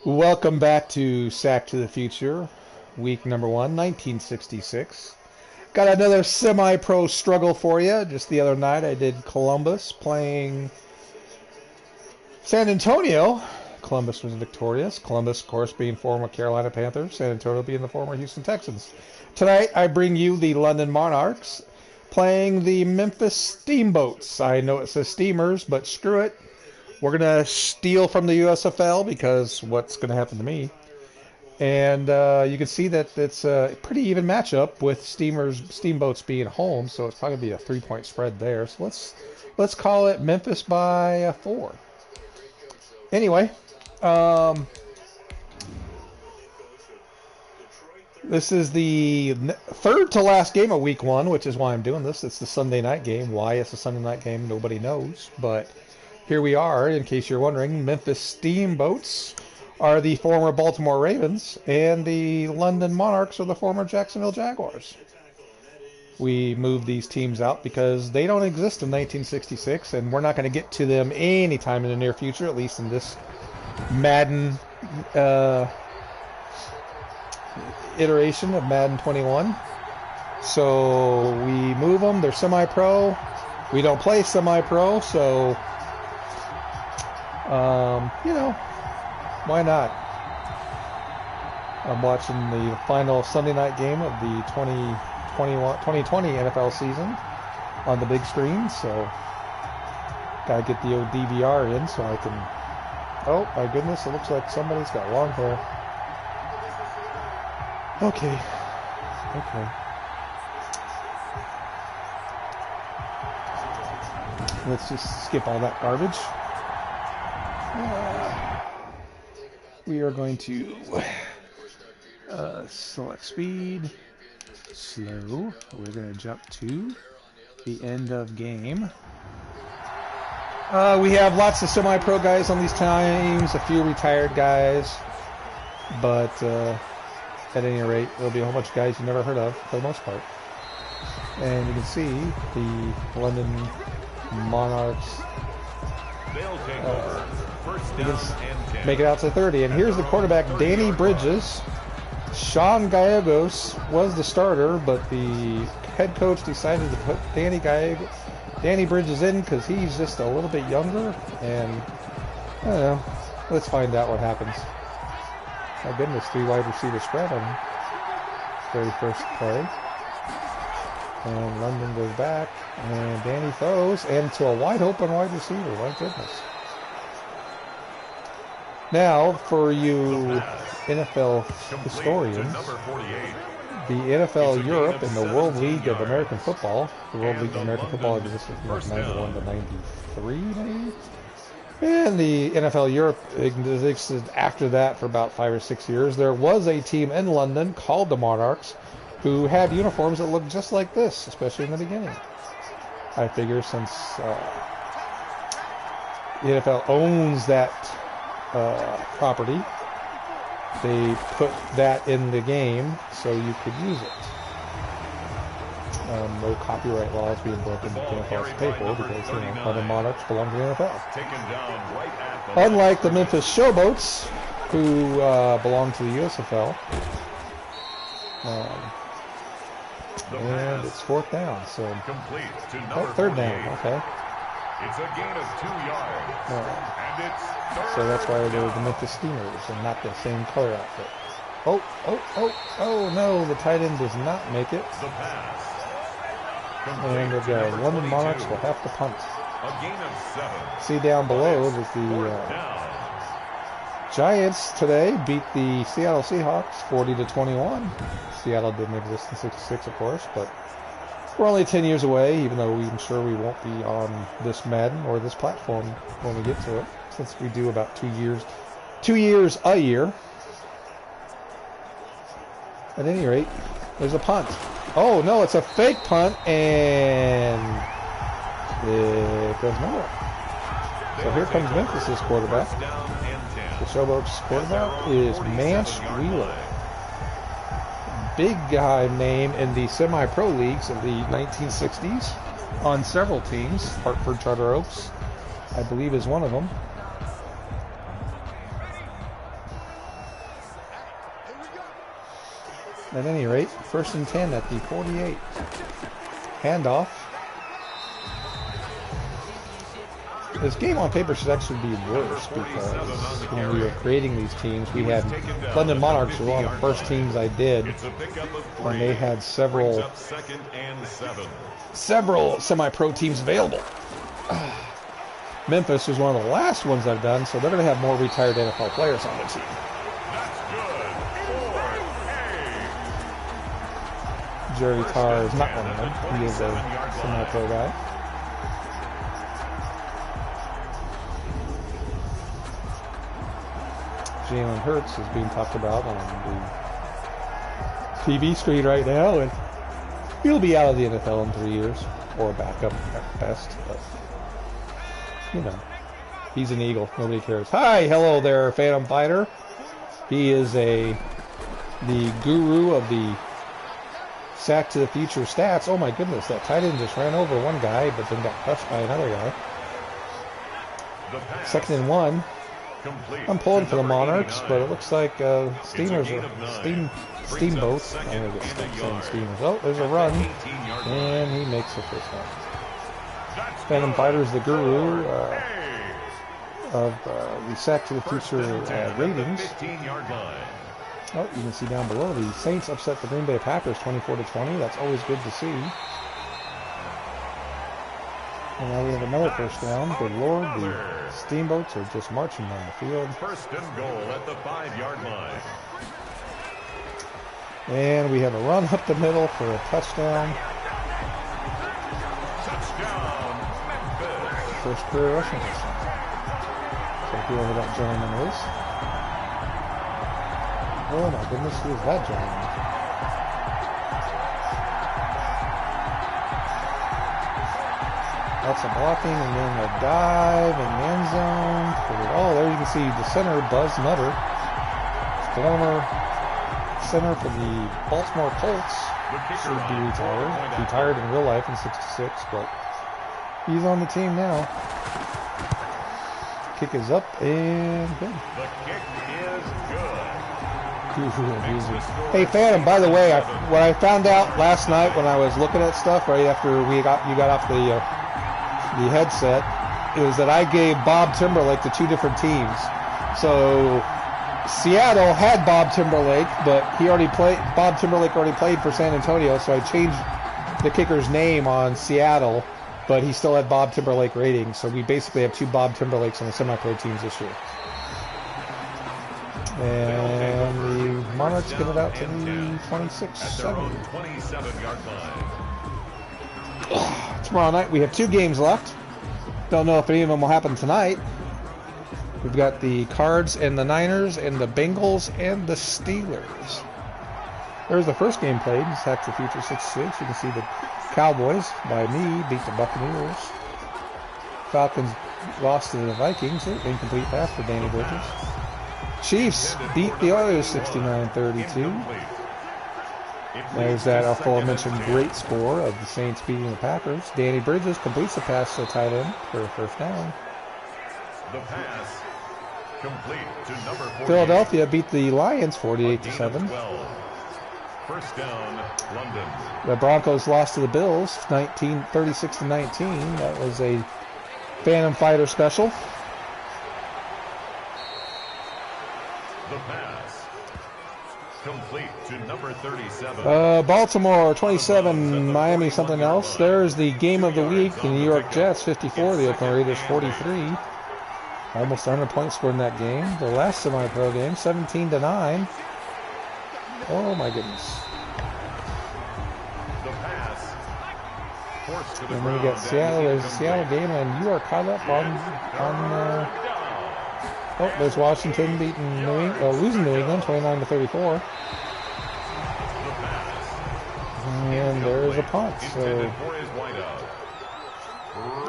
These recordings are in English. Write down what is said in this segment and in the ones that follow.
Welcome back to Sack to the Future, week number 1, 1966. Got another semi-pro struggle for you. Just the other night I did Columbus playing San Antonio. Columbus was victorious. Columbus, of course, being former Carolina Panthers. San Antonio being the former Houston Texans. Tonight I bring you the London Monarchs playing the Memphis Steamboats. I know it says Steamers, but screw it. We're going to steal from the USFL because what's going to happen to me? And you can see that it's a pretty even matchup with Steamboats being home, so it's probably going to be a 3-point spread there. So let's call it Memphis by 4. Anyway, this is the third to last game of week 1, which is why I'm doing this. It's the Sunday night game. Why it's a Sunday night game, nobody knows, but here we are, in case you're wondering. Memphis Steamboats are the former Baltimore Ravens, and the London Monarchs are the former Jacksonville Jaguars. We moved these teams out because they don't exist in 1966, and we're not going to get to them anytime in the near future, at least in this Madden iteration of Madden 21. So we move them. They're semi-pro. We don't play semi-pro, so you know, why not? I'm watching the final Sunday night game of the 2020 NFL season on the big screen, so gotta get the old DVR in so I can... Oh, my goodness, it looks like somebody's got long hair. Okay. Let's just skip all that garbage. We are going to select speed, slow. We're going to jump to the end of game. We have lots of semi-pro guys on these teams, a few retired guys, but at any rate, there'll be a whole bunch of guys you never heard of for the most part. And you can see the London Monarchs make it out to 30. And here's the quarterback, Danny Bridges. Sean Gallegos was the starter, but the head coach decided to put Danny Bridges in because he's just a little bit younger. And I don't know. Let's find out what happens. My goodness, 3 wide receiver spread on very first play. And London goes back, and Danny throws, and to a wide open wide receiver. My goodness. Now, for you NFL historians, the NFL Europe and the World League of American Football, the World League of American Football existed from 91 to 93, maybe? And the NFL Europe existed after that for about 5 or 6 years. There was a team in London called the Monarchs who had uniforms that looked just like this, especially in the beginning. I figure since the NFL owns that property, they put that in the game so you could use it. No copyright laws being broken that the NFL has to pay for because, you know, other Monarchs belong to the NFL. Unlike the Memphis Showboats, who belong to the USFL. And it's 4th down, so... Oh, 3rd down, okay. It's a gain of 2 yards. And it's so that's why they're the Memphis Steamers and not the same color outfit. Oh no, the tight end does not make it. The pass. And the London Monarchs will have to punt. A gain of 7. See down below that the Giants today beat the Seattle Seahawks 40-21. Seattle didn't exist in 66, of course, but we're only 10 years away, even though I'm sure we won't be on this Madden or this platform when we get to it, since we do about 2 years a year. At any rate, there's a punt. Oh no, it's a fake punt, and it goes nowhere. So here comes Memphis' quarterback. The Showboats quarterback is Mance Wheeler. Big guy name in the semi-pro leagues of the 1960s on several teams. Hartford Charter Oaks, I believe, is one of them. At any rate, 1st and 10 at the 48. Handoff. This game on paper should actually be worse because when we were creating these teams, we had London Monarchs were one of the first teams I did, and they had several semi-pro teams available. Memphis was one of the last ones I've done, so they're going to have more retired NFL players on the team. Jerry Tarr is not one of them. He is a semi-pro guy. Jalen Hurts is being talked about on the TV screen right now, and he'll be out of the NFL in 3 years, or a backup at best. But you know, he's an Eagle. Nobody cares. Hi, hello there, Phantom Fighter. He is the guru of the sack to the future stats. Oh my goodness, that tight end just ran over one guy, but then got crushed by another guy. 2nd and 1. I'm pulling for the Monarchs, but it looks like Steamboats. I'm going to get stuck saying Steamers. Oh, there's a run, and he makes the first one. Phantom Fighter is the guru of the sack to the future ratings. Oh, you can see down below the Saints upset the Green Bay Packers 24-20. That's always good to see. And now we have another first down. Good Lord, the Steamboats are just marching down the field. 1st and goal at the 5-yard line. And we have a run up the middle for a touchdown. Touchdown, Memphis. First career rushing touchdown. So whoever that gentleman is. Oh my goodness, who is that gentleman? Lots of blocking, and then a dive in the end zone. Oh, there you can see the center, Buzz Nutter. Former center for the Baltimore Colts. Should be retired. Retired in real life in '66, but he's on the team now. Kick is up and good. The kick is good. Hey Phantom, by the way, what I found out last night when I was looking at stuff right after you got off the headset, is that I gave Bob Timberlake to 2 different teams. So Seattle had Bob Timberlake, but Bob Timberlake already played for San Antonio, so I changed the kicker's name on Seattle, but he still had Bob Timberlake ratings. So we basically have 2 Bob Timberlakes on the semi-pro teams this year. And the Monarchs get it out to the 26-7. 27-yard line. Tomorrow night we have 2 games left. Don't know if any of them will happen tonight. We've got the Cards and the Niners and the Bengals and the Steelers. There's the first game played. Sack to Future 6-6. You can see the Cowboys, by me, beat the Buccaneers. Falcons lost to the Vikings. Incomplete pass for Danny Bridges. Chiefs beat the Oilers 69-32. There's that aforementioned great score of the Saints beating the Packers. Danny Bridges completes the pass to the tight end for a first down. The pass complete to number 48. Philadelphia beat the Lions 48-7. First down, London. The Broncos lost to the Bills 36-19. That was a Phantom Fighter special. The pass complete to number 37. Baltimore 27, Miami something else. There's the game of the week. The New York Jets 54, the Oakland Raiders 43. Almost 100 points scored in that game. The last semi-pro game, 17-9. Oh my goodness. The pass forced to the And then we got Seattle. There's a Seattle game, and you are caught up on oh, there's Washington beating losing New England 29-34. And there's a punt. So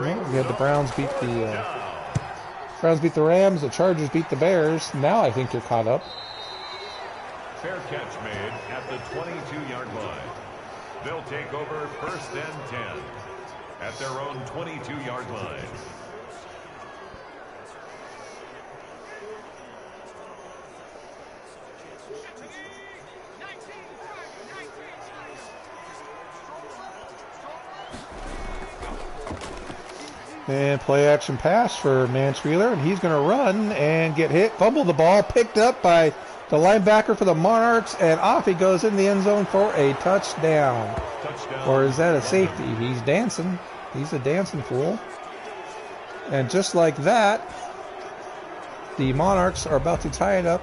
we had the Browns beat the Rams. The Chargers beat the Bears. Now I think you're caught up. Fair catch made at the 22-yard line. They'll take over 1st and 10 at their own 22-yard line. And play action pass for Mansweiler, and he's going to run and get hit, fumble the ball, picked up by the linebacker for the Monarchs, and off he goes in the end zone for a touchdown. Or is that a safety? He's dancing. He's a dancing fool. And just like that, the Monarchs are about to tie it up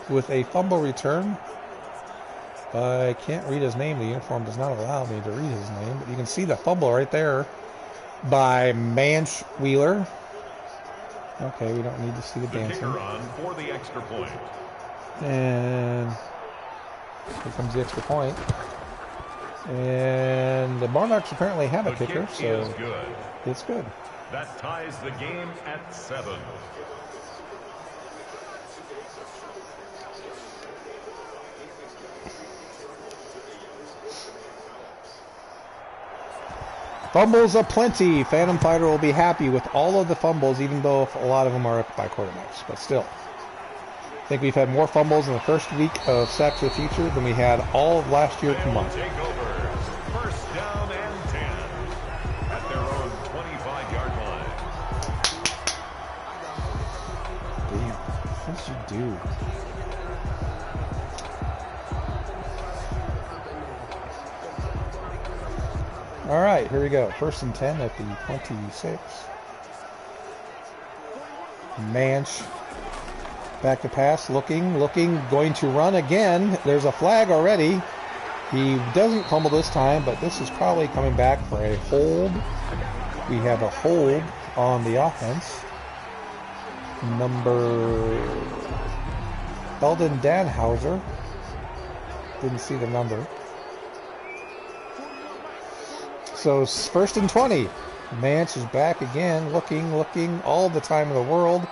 with a fumble return. I can't read his name. The uniform does not allow me to read his name, but you can see the fumble right there by Mansweiler. Okay, we don't need to see the dancing. Kicker on for the extra point. And here comes the extra point. And the Monarchs apparently have a kicker, so it's good. That ties the game at 7. Fumbles aplenty. Phantom Fighter will be happy with all of the fumbles, even though a lot of them are by quarterbacks. But still, I think we've had more fumbles in the first week of Sack to the Future than we had all of last year combined. Take over. First down and 10 at their own 25-yard line. Damn, what did you do? All right, here we go. First and 10 at the 26. Manch back to pass, looking, going to run again. There's a flag already. He doesn't fumble this time, but this is probably coming back for a hold. We have a hold on the offense. Number Eldon Danhauser. Didn't see the number. So first and 20. Mance is back again, looking, all the time in the world.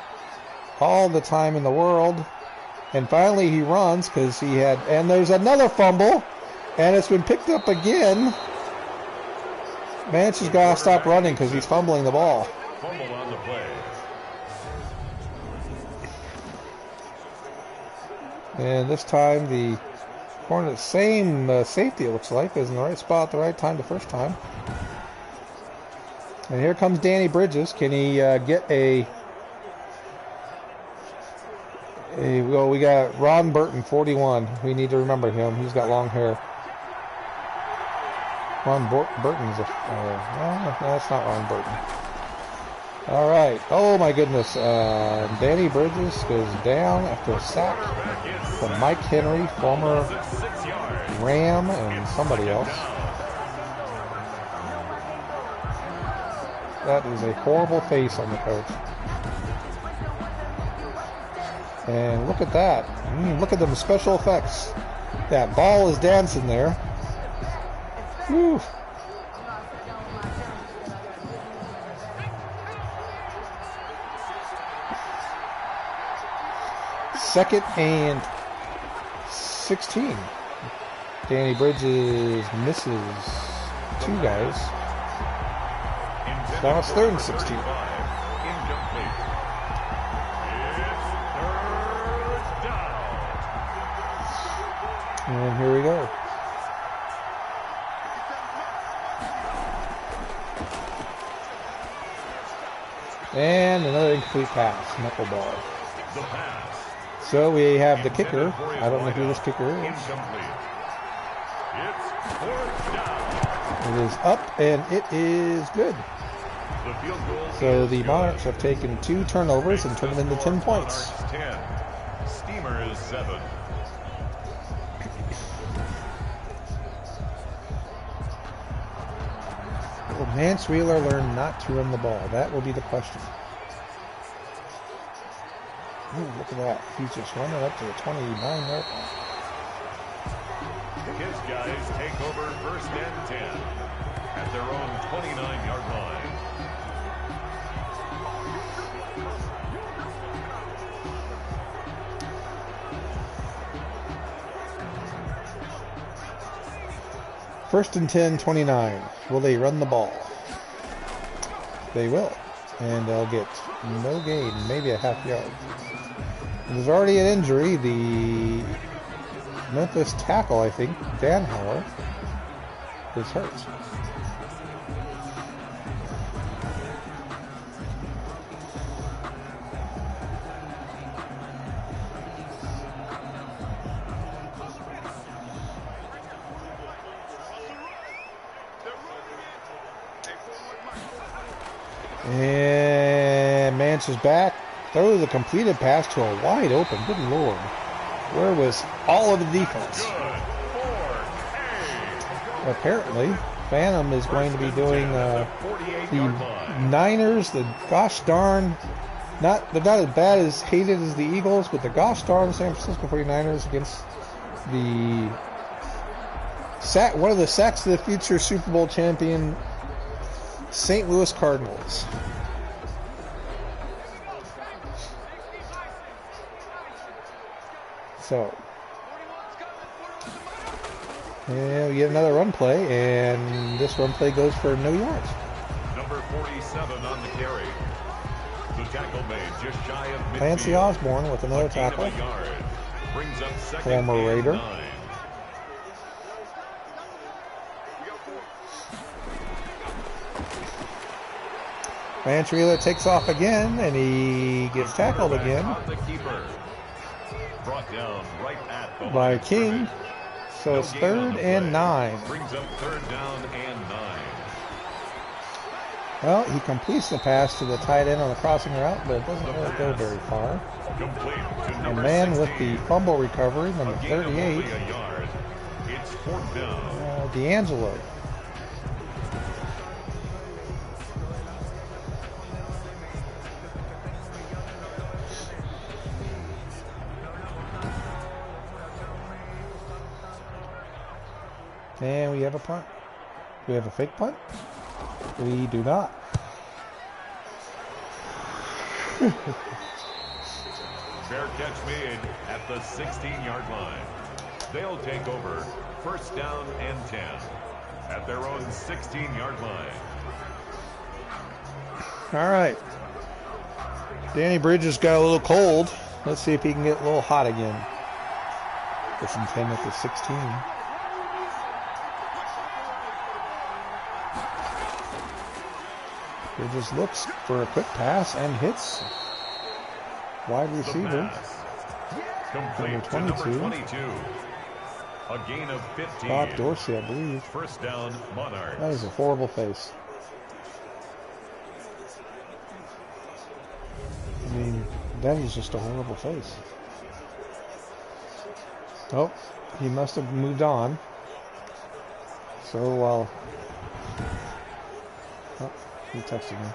And finally he runs because he had, and there's another fumble, and it's been picked up again. Mance has got to stop running because he's fumbling the ball. Fumble on the play. And this time the corner, same safety it looks like, is in the right spot at the right time the first time. And here comes Danny Bridges. Can he get well, we got Ron Burton, 41. We need to remember him. He's got long hair. Ron Burton's no, that's not Ron Burton. All right. Oh, my goodness. Danny Bridges goes down after a sack from Mike Henry, former Ram, and somebody else. That is a horrible face on the coach. And look at that. Look at them special effects. That ball is dancing there. Woo. Second and 16. Danny Bridges misses 2 guys. Now it's third and 16. And here we go. And another incomplete pass, knuckleball. So we have the kicker. I don't know who this kicker is. It is up, and it is good. So the Monarchs have taken 2 turnovers and turned them into 10 points. 10. Steamers 7. Will Mansweiler learn not to run the ball? That will be the question. Ooh, look at that. He's just running up to the 29-yard line. His guys take over first and 10 at their own 29-yard line. First and 10, 29. Will they run the ball? They will. And they'll get no gain, maybe a half yard. There's already an injury. The Memphis tackle, I think, Danhauer, is hurt. And Mance is back. Throws a completed pass to a wide open. Good Lord. Where was all of the defense? Apparently, Phantom is going to be doing the Niners, the gosh darn, they're not as bad as hated as the Eagles, but the gosh darn San Francisco 49ers against the one of the Sacks of the Future Super Bowl champion St. Louis Cardinals. So, and we get another run play, and this run play goes for no yards. Number 47 on the carry. The tackle made just shy of midfield. Clancy Osborne with another tackle. Brings up Former Raider. 9. Vance Wheeler takes off again, and he gets tackled again Brought down right at the by King. So it's 3rd and 9. Brings up 3rd down and 9. Well, he completes the pass to the tight end on the crossing route, but it doesn't really go very far. A man with the fumble recovery, number 38, It's 4th down. D'Angelo. And we have a punt. Do we have a fake punt? We do not. Fair catch made at the 16-yard line. They'll take over 1st down and 10 at their own 16-yard line. All right. Danny Bridges got a little cold. Let's see if he can get a little hot again. Gets him 10 at the 16. Bridges looks for a quick pass and hits wide receiver. Complete number 22. Number 22. A gain of 15. Bob Dorsey, I believe. 1st down, Monarchs. That is a horrible face. I mean, that is just a horrible face. Oh, he must have moved on. So, oh, he texted me.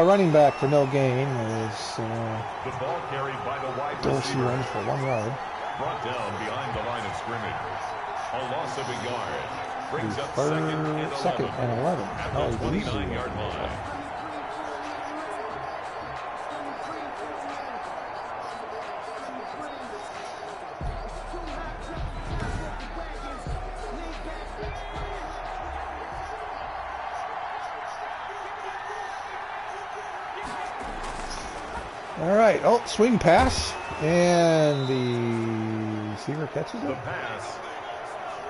Running back for no gain is the ball carried by the wide Dorsey receiver. runs for 1 yard. Brought down behind the line of scrimmage. A loss of a yard. Brings up 2nd and 11. At Oh, the he easily 29-yard line. All right. Oh, swing pass. And the receiver catches The it. pass.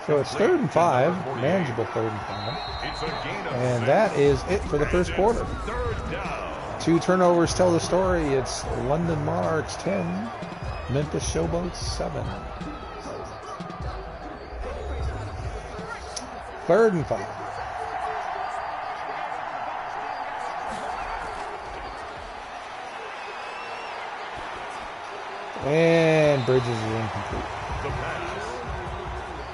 So it's 3rd and 5. Manageable 3rd and 5. It's a gain of And 6. that is it for the first quarter. 3rd down. 2 turnovers tell the story. It's London Monarchs 10, Memphis Showboats 7. 3rd and 5. And Bridges is incomplete. The pass.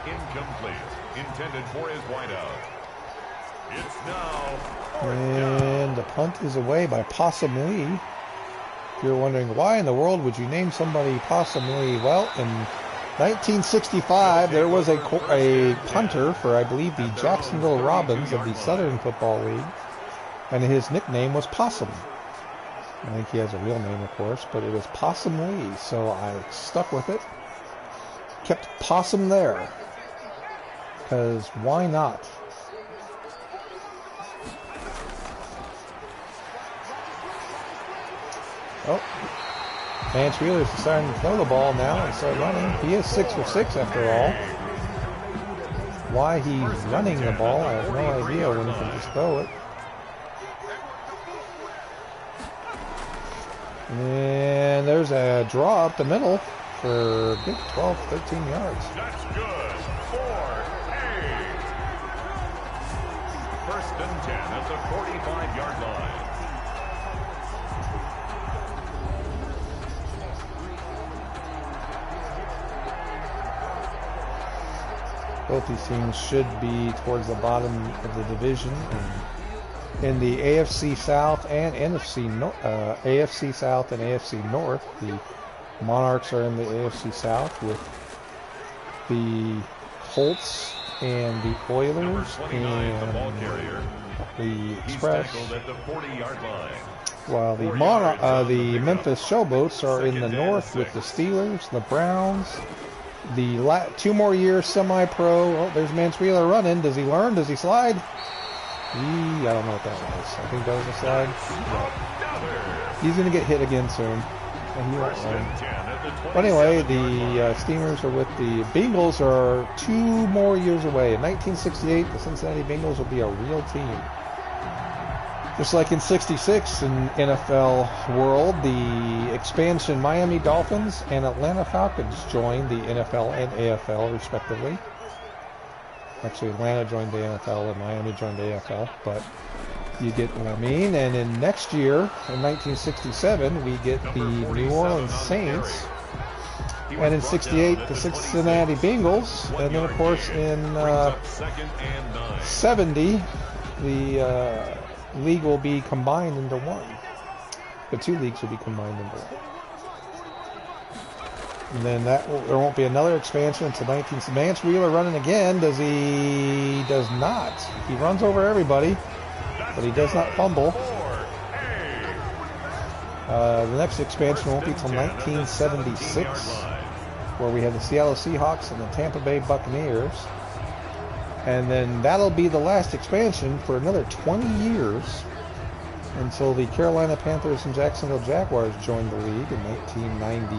Incomplete. Intended for his wideout. It's now 4th down. And the punt is away by Possum Lee. If you're wondering why in the world would you name somebody Possum Lee? Well, in 1965, there was a punter for, I believe, the Jacksonville Robins of the Southern Football League, and his nickname was Possum. I think he has a real name, of course, but it was Possum Lee, so I stuck with it. Kept Possum there, because why not? Oh, Vance Wheeler's deciding to throw the ball now and start running. He is 6 for 6 after all. Why he's running the ball, I have no idea when he can just throw it. And there's a draw up the middle for a good 12, 13 yards. That's good. 4-8. First and 10 at the 45-yard line. Both these teams should be towards the bottom of the division. In the AFC South and AFC South and AFC North, the Monarchs are in the AFC South with the Colts and the Oilers and the Express. At the 40-yard line. While the Memphis Showboats are in the north with the Steelers, the Browns, the 2 more years semi-pro. Oh, there's Mansweiler running. Does he learn? Does he slide? I don't know what that was. I think that was a slide. Yeah. He's going to get hit again soon. And he won't learn. But anyway, the Steamers are with the Bengals are 2 more years away. In 1968, the Cincinnati Bengals will be a real team. Just like in 66 in NFL world, the expansion Miami Dolphins and Atlanta Falcons joined the NFL and AFL respectively. Actually, Atlanta joined the NFL and Miami joined the AFL, but you get what I mean. And in next year, in 1967, we get the New Orleans Saints. And in 68, the Cincinnati Bengals. And then, of course, in 70, the league will be combined into one. The 2 leagues will be combined into one. And then there won't be another expansion until 19. Vance Wheeler running again. Does he? Does not. He runs over everybody, but he does not fumble. The next expansion won't be until 1976, where we have the Seattle Seahawks and the Tampa Bay Buccaneers. And then that'll be the last expansion for another 20 years until the Carolina Panthers and Jacksonville Jaguars joined the league in 1990.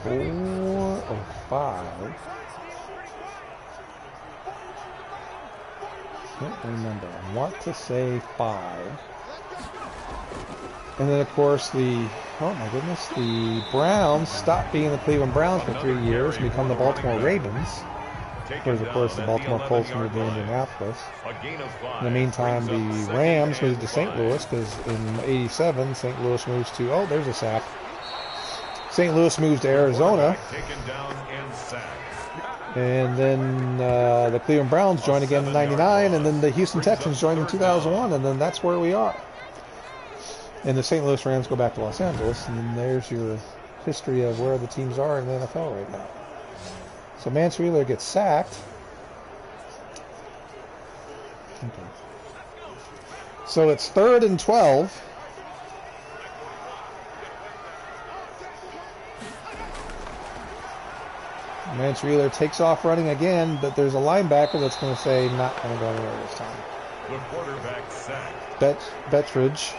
Four or 5. Can't remember. I want to say 5. And then, of course, the Browns stopped being the Cleveland Browns for 3 years and become the Baltimore Ravens. Because, of course, the Baltimore Colts moved to Indianapolis. In the meantime, the Rams moved to St. Louis because in 87, St. Louis moves to, oh, there's a sack. St. Louis moves to Arizona. And then the Cleveland Browns joined again in 99, and then the Houston Texans joined in 2001, and then that's where we are. And the St. Louis Rams go back to Los Angeles, and then there's your history of where the teams are in the NFL right now. So Mansweiler gets sacked. Okay. So it's 3rd and 12. Mansweiler takes off running again, but there's a linebacker that's going to say not going to go anywhere this time. The quarterback sacked. Betridge.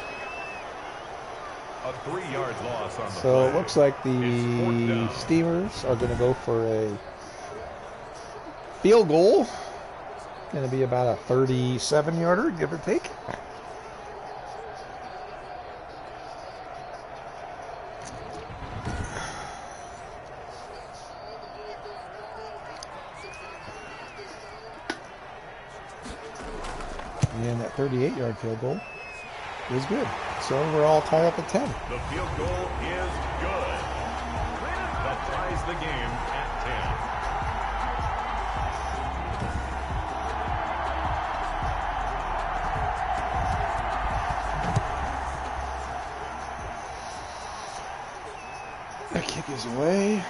A 3-yard loss on the So play. it looks like the Steamers are going to go for a field goal. Going to be about a 37-yarder, give or take. And that 38-yard field goal is good. So we're all tied up at 10. The field goal is good. That ties the game at 10. That kick is away.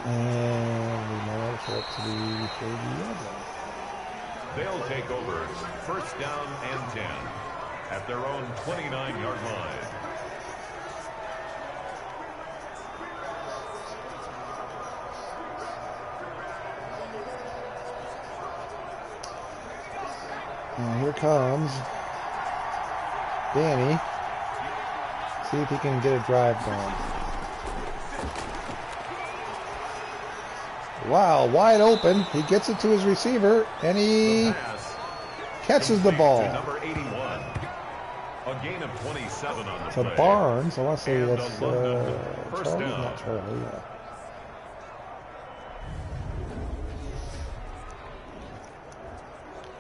And we know it's up to the 30-yard line. They'll take over first down and 10 at their own 29-yard line. And here comes Danny. See if he can get a drive going. Wow, wide open. He gets it to his receiver, and he catches the ball. Number 81. A gain of 27 on the to play. Barnes. I want to say And that's a London first Charlie, down. not Charlie. Yeah.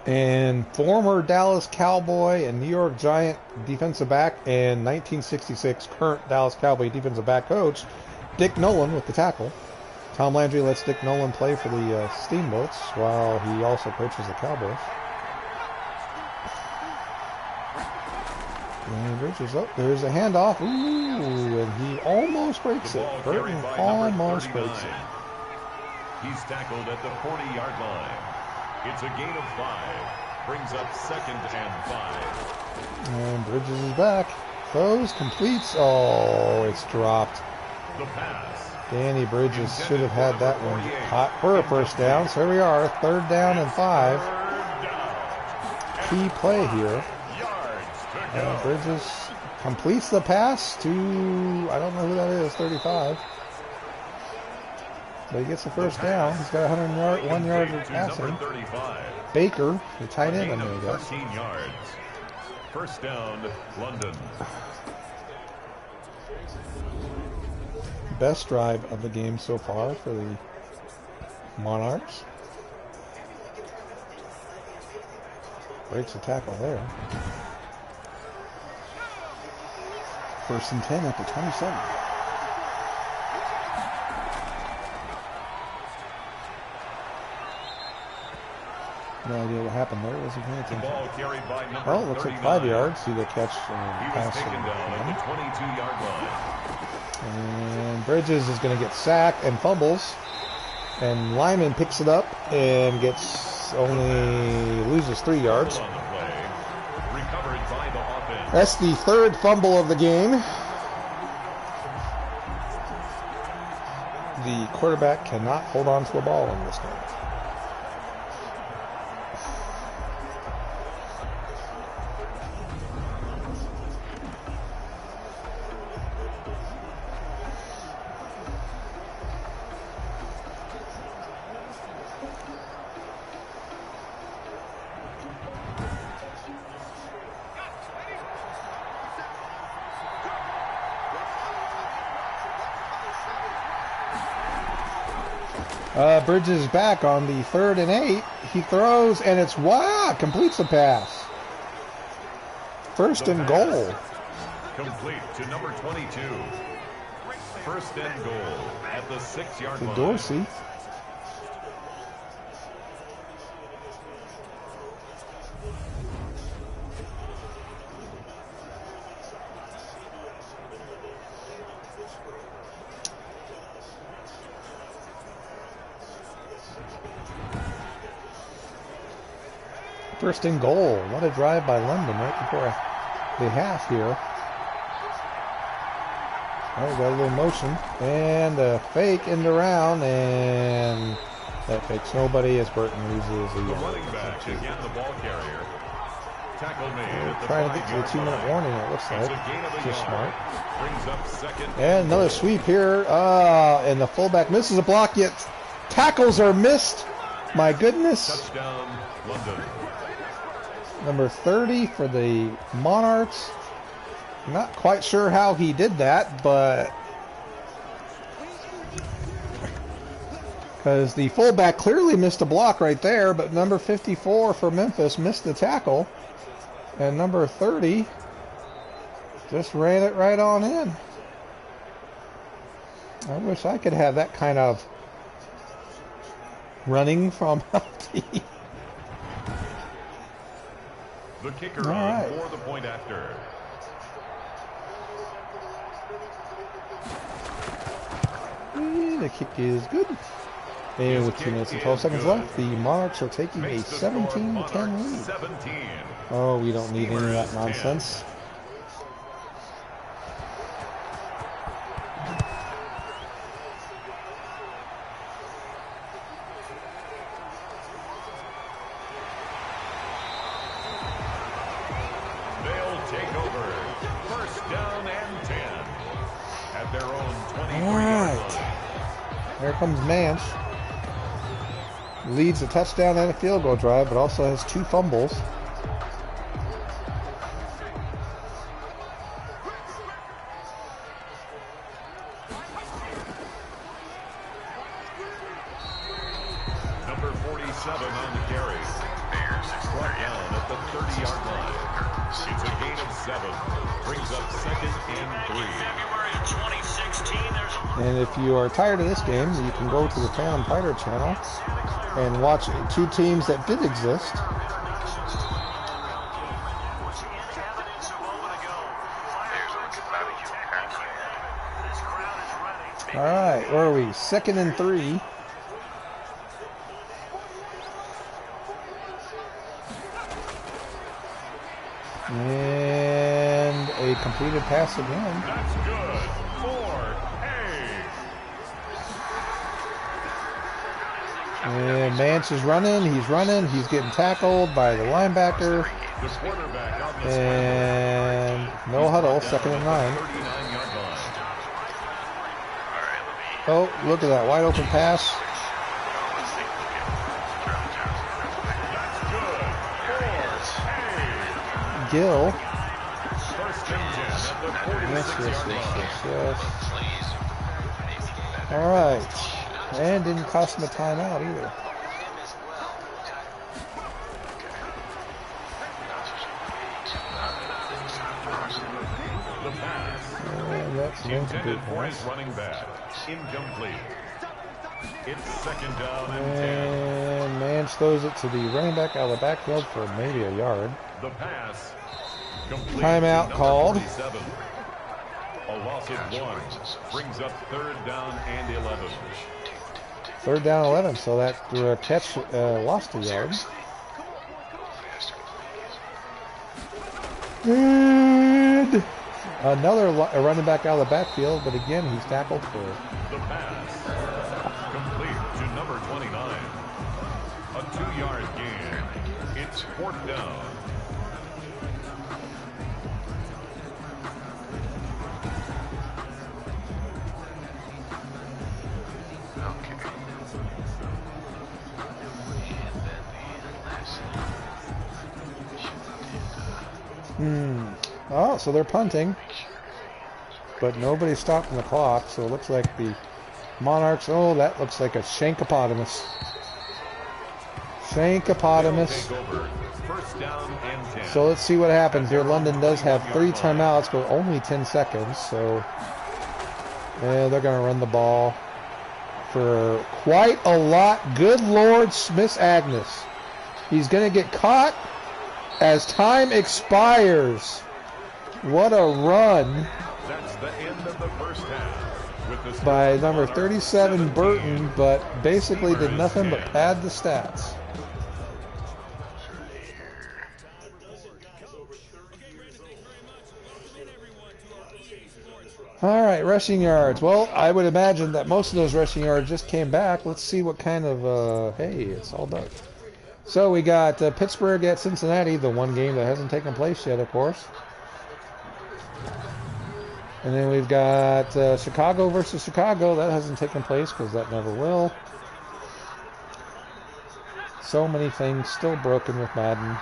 And former Dallas Cowboy and New York Giant defensive back and 1966 current Dallas Cowboy defensive back coach Dick Nolan with the tackle. Tom Landry lets Dick Nolan play for the Steamboats while he also coaches the Cowboys. And Bridges up. There's a handoff. Ooh, and he almost breaks it. Burton almost breaks it. He's tackled at the 40-yard line. It's a gain of 5. Brings up 2nd and 5. And Bridges is back. Throws, completes. Oh, it's dropped. The pass. Danny Bridges should have had that one caught for a first down. So here we are, 3rd down and 5. Key play here. Bridges completes the pass to, I don't know who that is, 35. But he gets the first down. He's got 101 yards of passing. Baker, the tight end, I mean, I guess. 13 yards. First down, London. Best drive of the game so far for the Monarchs. Breaks a tackle there. 1st and 10 at the 27. No idea what happened there. Was he paying attention? Ball carried by number Oh, looks like 5 yards. See the catch He was pass. taken down at the 22-yard line. And Bridges is going to get sacked and fumbles. And Lyman picks it up and loses 3 yards. On the play. Recovered by the offense. That's the 3rd fumble of the game. The quarterback cannot hold on to the ball in this game. Bridges is back on the 3rd and 8. He throws, and it's completes the pass. First and goal. Complete to number 22. First and goal at the 6-yard To line. Dorsey. First and goal. What a drive by London right before the half here. Oh, got a little motion. And a fake end around, and that fakes nobody as Burton loses The running back, again the ball carrier. Tackle made at the trying to get to the 5-yard 2-minute line. warning, it looks It's like. a gain of a Just yard. smart. Brings up 2nd And another sweep here. And the fullback misses a block, yet tackles are missed. My goodness. touchdown, London. Number 30 for the Monarchs. Not quite sure how he did that, but because the fullback clearly missed a block right there, but number 54 for Memphis missed the tackle, and number 30 just ran it right on in. I wish I could have that kind of running from LT. The kicker All on right. for the point after. The kick is good. And with 2 minutes and 12 seconds left, the Monarchs are taking a Makes the score 17-10 Monarchs lead. 17. Oh, we don't need any of that nonsense. They'll take over. First down and 10 at their own 23-yard All right. line. Here comes Manch. Leads a touchdown and a field goal drive, but also has 2 fumbles. 7 on the carry. Brought down at the 30-yard line. It's a gain of 7. Brings up 2nd and 3. And if you are tired of this game, you can go to the Phantom Fighter channel and watch 2 teams that did exist. All right, where are we? 2nd and 3. And a completed pass again. That's good for And Mance is running. He's running. He's getting tackled by the linebacker. The quarterback on the And no huddle. 2nd and 9. 39-yard line. Oh, look at that wide open pass. Gill. First and 10 at the 46-yard line. Yes. All right. And didn't cost him a timeout either. The pass. And that's an Intended incomplete for his pass. running back. Incomplete. It's 2nd down and 10. And Mance throws it to the running back out of the backfield for maybe a yard. The pass. Complete Timeout to number called. 47. A loss of 1. Brings up 3rd down and 11. 3rd down 11, so that catch lost a yard. And another running back out of the backfield, but again, he's tackled for. The pass. Complete to number 29. A 2-yard gain. It's 4th down. Oh, so they're punting, but nobody's stopping the clock, so it looks like the Monarchs, oh, that looks like a shankopotamus. Shankopotamus. First down and 10. So let's see what happens here. London does have 3 timeouts, but only 10 seconds, so yeah, they're going to run the ball for quite a lot. Good Lord, Smith Agnes. He's going to get caught as time expires. What a run. That's the end of the first half. With the By number 37, Burton, but basically did nothing but pad the stats. All right, rushing yards. Well, I would imagine that most of those rushing yards just came back. Let's see what kind of, hey, it's all dark. So we got Pittsburgh at Cincinnati, the one game that hasn't taken place yet, of course. And then we've got Chicago versus Chicago. That hasn't taken place because that never will. So many things still broken with Madden.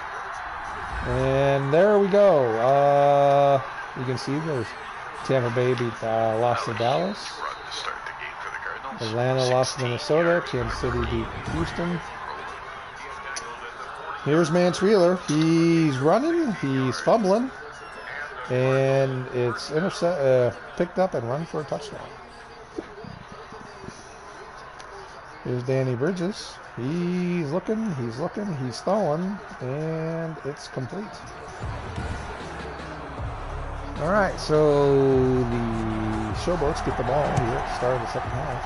And there we go. You can see there's Tampa Bay lost to Dallas. Atlanta lost to Minnesota. Kansas City beat Houston. Here's Mance Wheeler. He's running. He's fumbling. And it's picked up and run for a touchdown. Here's Danny Bridges. He's looking, he's throwing, and it's complete. All right, so the Showboats get the ball here at the start of the second half.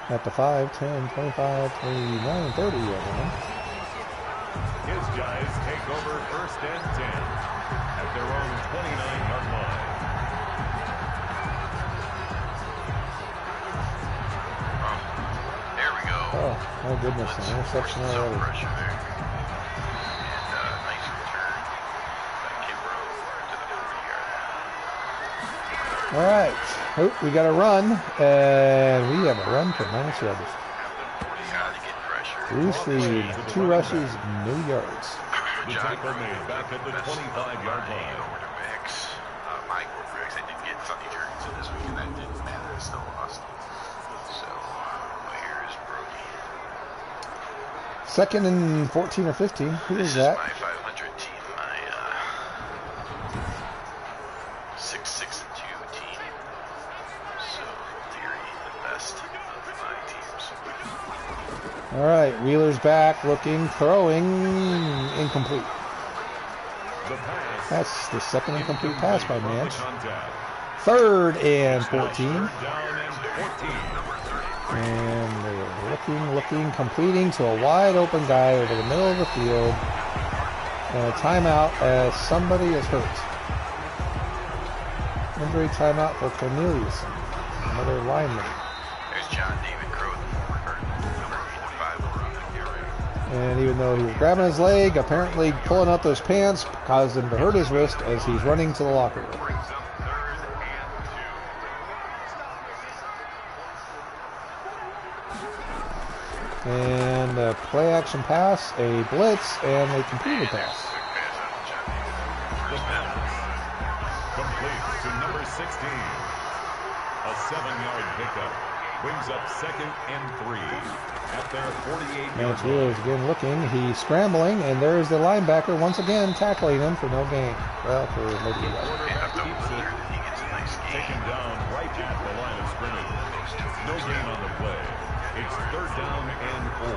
At the 5, 10, 25, 29, 30, everyone. His guys take over first and 10 at their own 29-yard line. There we go. Oh, my goodness, an interception already. Pressure there. And nice return by Kimbrough to the 40-yard line. All right, oh, we got a run, and we have a run for minus yardage. Bruce Reed, 2 rushes, no yards. The tackle made back at the 25-yard line. Over to Mix. My quarterbacks, I did get Sunny Turns in this week, and that didn't matter. I still lost. So, 2nd and 14 or 15. Who This is is that? my 500 team, my 6-6-2 team. So, in theory, the best of my teams. All right, Wheeler's back, looking, throwing, incomplete. The pass. That's the 2nd incomplete pass by from the Mance. contact. 3rd and Now 14. third down and 14. And they're looking, completing to a wide open guy over the middle of the field. And a timeout as somebody is hurt. Injury timeout for Cornelius, another lineman. There's John David Crow, the former number 85. And even though he was grabbing his leg, apparently pulling up those pants caused him to hurt his wrist as he's running to the locker room. And a play action pass, a blitz, and a completed pass. The pass. Complete to number 16. A 7-yard pickup. Brings up 2nd and 3 at their 48-yard Mance line. Wheeler is again looking. He's scrambling, and there's the linebacker once again tackling him for no gain. Well, for maybe a yard. Quarterback keeps it. Taken down right at the line of scrimmage. No gain on the play. It's 3rd down and 4.